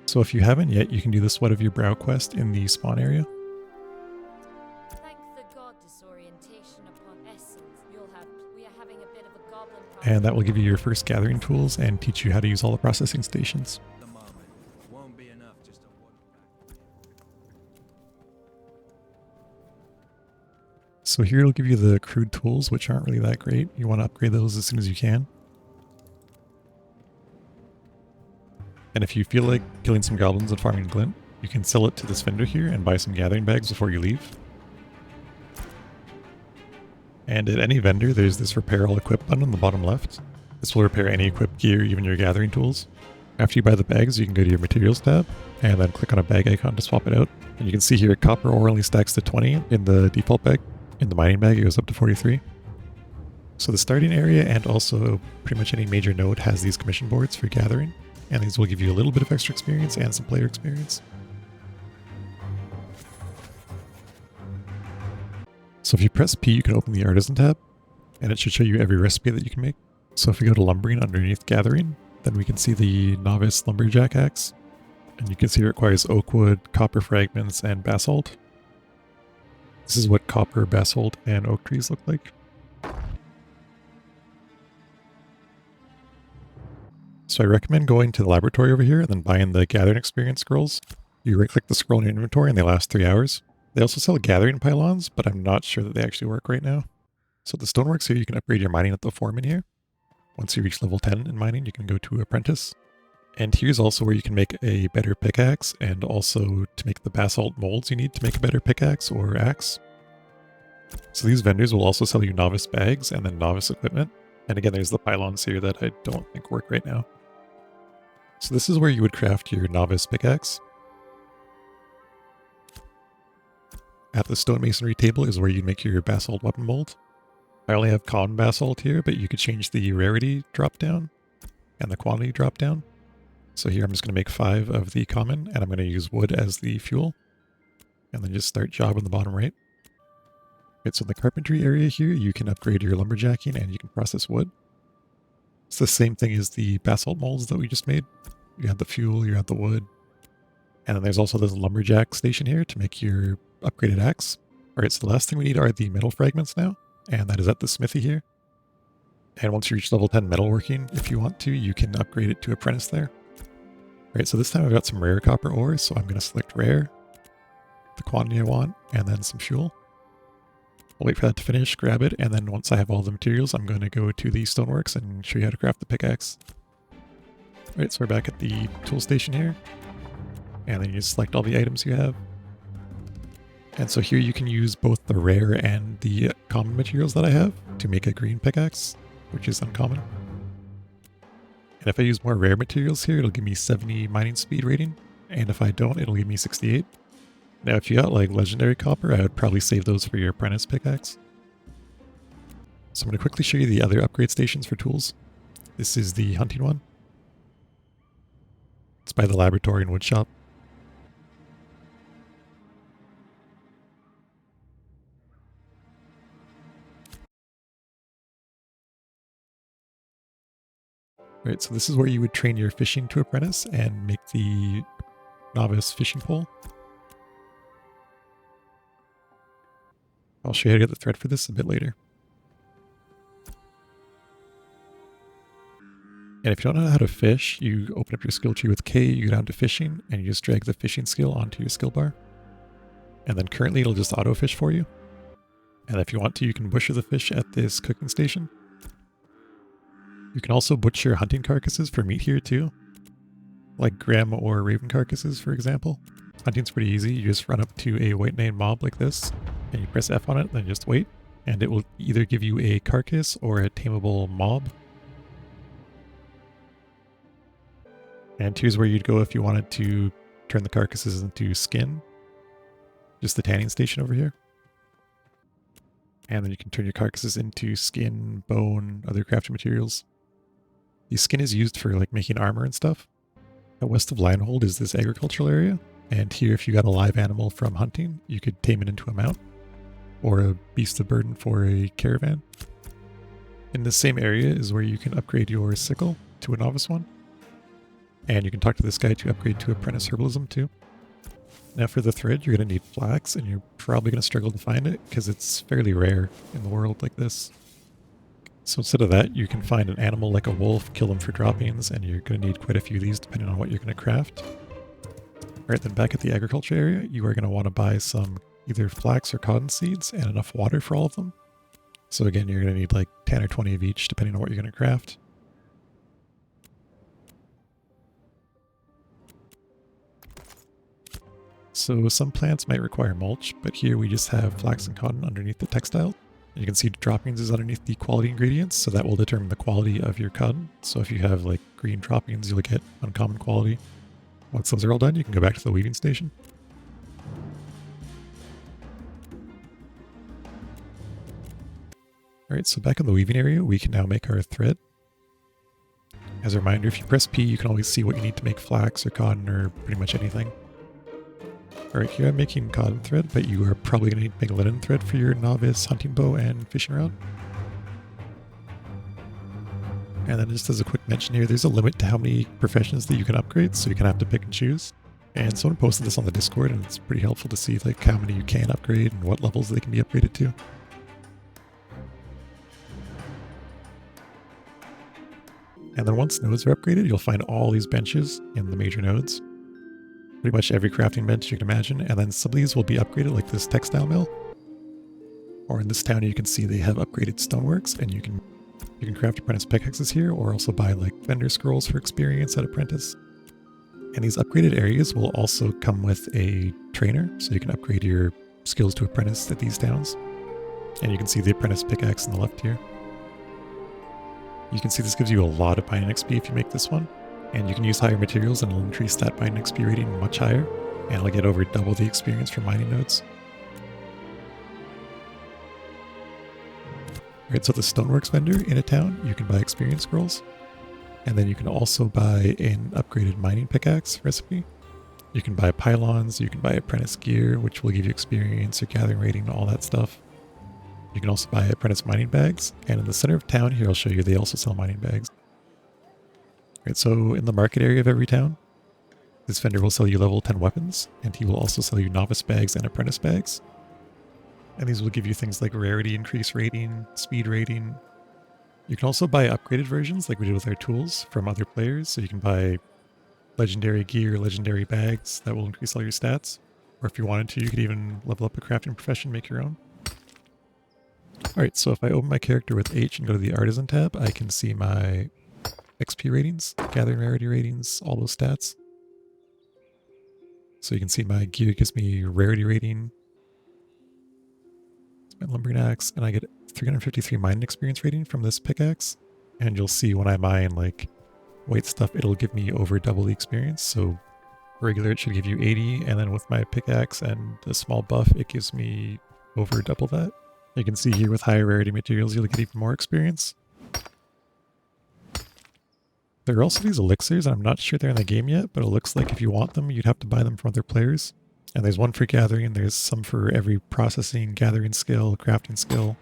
So if you haven't yet, you can do the Sweat of Your Brow quest in the spawn area. Thank the god disorientation upon essence. We are having a bit of a goblin And that will give you your first gathering tools and teach you how to use all the processing stations. So here it'll give you the crude tools, which aren't really that great. You want to upgrade those as soon as you can. And if you feel like killing some goblins and farming glint, you can sell it to this vendor here and buy some gathering bags before you leave. And at any vendor, there's this repair all equip button on the bottom left. This will repair any equipped gear, even your gathering tools. After you buy the bags, you can go to your materials tab and then click on a bag icon to swap it out. And you can see here copper ore only stacks to 20 in the default bag. In the mining bag, it goes up to 43. So the starting area and also pretty much any major node has these commission boards for gathering. And these will give you a little bit of extra experience and some player experience. So if you press P, you can open the Artisan tab, and it should show you every recipe that you can make. So if we go to Lumbering underneath Gathering, then we can see the Novice Lumberjack axe. And you can see it requires oak wood, copper fragments, and basalt. This is what copper, basalt, and oak trees look like. So I recommend going to the laboratory over here and then buying the Gathering Experience scrolls. You right-click the scroll in your inventory and they last 3 hours. They also sell gathering pylons, but I'm not sure that they actually work right now. So the stoneworks here, you can upgrade your mining at the foreman here. Once you reach level 10 in mining, you can go to Apprentice. And here's also where you can make a better pickaxe, and also to make the basalt molds you need to make a better pickaxe or axe. So these vendors will also sell you novice bags and then novice equipment. And again, there's the pylons here that I don't think work right now. So this is where you would craft your novice pickaxe. At the stonemasonry table is where you make your basalt weapon mold. I only have common basalt here, but you could change the rarity drop down and the quantity drop down. So here I'm just going to make 5 of the common, and I'm going to use wood as the fuel. And then just start job on the bottom right. Okay, so in the carpentry area here, you can upgrade your lumberjacking and you can process wood. It's the same thing as the basalt molds that we just made. You have the fuel, you have the wood. And then there's also this lumberjack station here to make your upgraded axe. Alright, so the last thing we need are the metal fragments now, and that is at the smithy here. And once you reach level 10 metalworking, if you want to, you can upgrade it to Apprentice there. Alright, so this time I've got some rare copper ore, so I'm going to select rare, the quantity I want, and then some fuel. I'll wait for that to finish, grab it, and then once I have all the materials, I'm going to go to the stoneworks and show you how to craft the pickaxe. Alright, so we're back at the tool station here. And then you just select all the items you have. And so here you can use both the rare and the common materials that I have to make a green pickaxe, which is uncommon. And if I use more rare materials here, it'll give me 70 mining speed rating. And if I don't, it'll give me 68. Now if you got like legendary copper, I would probably save those for your apprentice pickaxe. So I'm going to quickly show you the other upgrade stations for tools. This is the hunting one. It's by the laboratory and woodshop. Right, so this is where you would train your fishing to apprentice and make the novice fishing pole. I'll show you how to get the thread for this a bit later. And if you don't know how to fish, you open up your skill tree with K, you go down to fishing, and you just drag the fishing skill onto your skill bar. And then currently it'll just auto fish for you. And if you want to, you can butcher the fish at this cooking station. You can also butcher hunting carcasses for meat here too, like Grim or Raven carcasses, for example. Hunting's pretty easy. You just run up to a white name mob like this, and you press F on it, then just wait, and it will either give you a carcass or a tameable mob. And here's where you'd go if you wanted to turn the carcasses into skin. Just the tanning station over here. And then you can turn your carcasses into skin, bone, other crafting materials. The skin is used for like making armor and stuff. West of Lionhold is this agricultural area. And here, if you got a live animal from hunting, you could tame it into a mount or a beast of burden for a caravan. In the same area is where you can upgrade your sickle to a novice one. And you can talk to this guy to upgrade to Apprentice herbalism too. Now for the thread, you're going to need flax, and you're probably going to struggle to find it because it's fairly rare in the world like this. So instead of that, you can find an animal like a wolf, kill them for droppings, and you're going to need quite a few of these depending on what you're going to craft. Alright, then back at the agriculture area, you are going to want to buy some either flax or cotton seeds and enough water for all of them. So again, you're going to need like 10 or 20 of each depending on what you're going to craft. So some plants might require mulch, but here we just have flax and cotton underneath the textile. You can see droppings is underneath the quality ingredients, so that will determine the quality of your cotton. So if you have like green droppings, you'll get uncommon quality. Once those are all done, you can go back to the weaving station. Alright, so back in the weaving area, we can now make our thread. As a reminder, if you press P, you can always see what you need to make flax or cotton or pretty much anything. Alright, here I'm making cotton thread, but you are probably going to need to make linen thread for your novice hunting bow and fishing rod. And then just as a quick mention here, there's a limit to how many professions that you can upgrade, so you can have to pick and choose. And someone posted this on the Discord, and it's pretty helpful to see like how many you can upgrade and what levels they can be upgraded to. And then once nodes are upgraded, you'll find all these benches in the major nodes. Pretty much every crafting bench you can imagine, and then some of these will be upgraded like this textile mill. Or in this town you can see they have upgraded stoneworks, and you can craft apprentice pickaxes here, or also buy like vendor scrolls for experience at Apprentice. And these upgraded areas will also come with a trainer, so you can upgrade your skills to apprentice at these towns. And you can see the apprentice pickaxe on the left here. You can see this gives you a lot of binding XP if you make this one. And you can use higher materials and it'll increase that binding XP rating much higher. And it'll get over double the experience from mining nodes. Alright, so the stoneworks vendor in a town, you can buy experience scrolls. And then you can also buy an upgraded mining pickaxe recipe. You can buy pylons, you can buy apprentice gear, which will give you experience, your gathering rating, all that stuff. You can also buy apprentice mining bags. And in the center of town here, I'll show you, they also sell mining bags. Right, so in the market area of every town, this vendor will sell you level 10 weapons, and he will also sell you novice bags and apprentice bags. And these will give you things like rarity increase rating, speed rating. You can also buy upgraded versions like we did with our tools from other players. So you can buy legendary gear, legendary bags that will increase all your stats. Or if you wanted to, you could even level up a crafting profession, make your own. Alright, so if I open my character with H and go to the Artisan tab, I can see my XP ratings, gathering rarity ratings, all those stats. So you can see my gear gives me rarity rating. It's my lumberjack, and I get 353 mining experience rating from this pickaxe. And you'll see when I mine like white stuff, it'll give me over double the experience. So regular it should give you 80, and then with my pickaxe and a small buff, it gives me over double that. You can see here with higher rarity materials, you'll get even more experience. There are also these elixirs, and I'm not sure they're in the game yet, but it looks like if you want them, you'd have to buy them from other players. And there's one for gathering, and there's some for every processing, gathering skill, crafting skill.